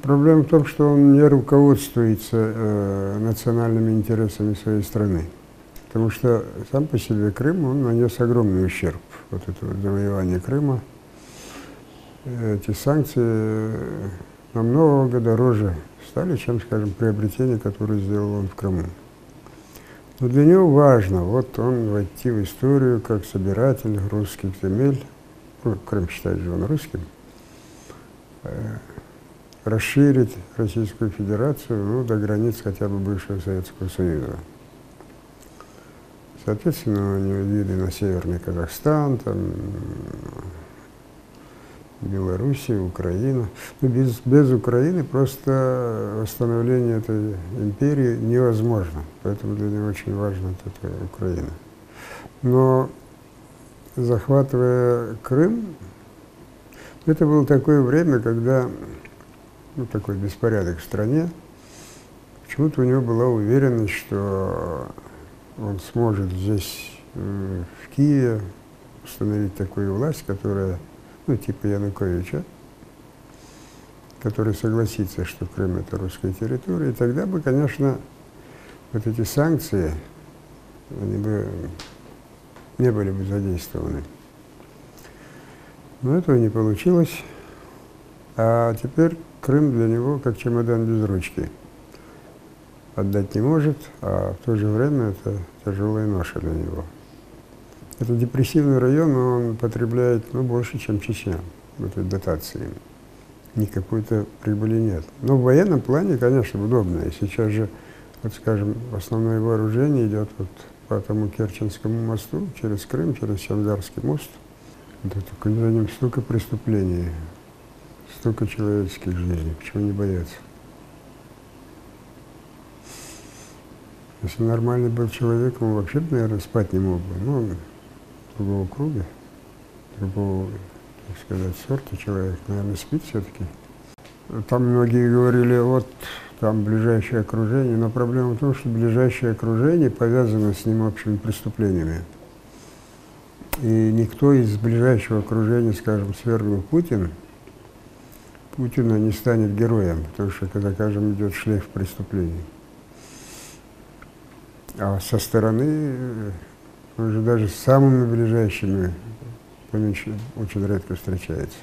Проблема в том, что он не руководствуется национальными интересами своей страны. Потому что сам по себе Крым, он нанес огромный ущерб. Вот это вот завоевание Крыма. Эти санкции намного дороже стали, чем, скажем, приобретение, которое сделал он в Крыму. Но для него важно, вот он войти в историю как собиратель русских земель, Крым считает же он русским, расширить Российскую Федерацию до границ хотя бы бывшего Советского Союза. Соответственно, у него виды на Северный Казахстан, там, Белоруссия, Украина. Но без Украины просто восстановление этой империи невозможно. Поэтому для него очень важна эта Украина. Но захватывая Крым, это было такое время, когда такой беспорядок в стране. Почему-то у него была уверенность, что он сможет здесь, в Киеве, установить такую власть, которая, типа Януковича, который согласится, что Крым — это русская территория, и тогда бы, конечно, вот эти санкции, они бы не были бы задействованы. Но этого не получилось. А теперь Крым для него как чемодан без ручки. Отдать не может, а в то же время это тяжелая ноша для него. Это депрессивный район, но он потребляет больше, чем Чечня, в этой дотации. Никакой-то прибыли нет. Но в военном плане, конечно, удобно. И сейчас же, вот скажем, основное вооружение идет вот по этому Керченскому мосту, через Крым, через Чонгарский мост. Только за ним столько преступлений, столько человеческих жизней. Почему не боятся? Если нормальный был человек, он вообще, наверное, спать не мог бы. Другого круга, другого, так сказать, сорта человек, наверное, спит все-таки. Там многие говорили, вот там ближайшее окружение, но проблема в том, что ближайшее окружение повязано с ним общими преступлениями. И никто из ближайшего окружения, скажем, свергнув Путина не станет героем, потому что, когда, скажем, идет шлейф преступлений. А со стороны, уже даже с самыми ближайшими очень редко встречается.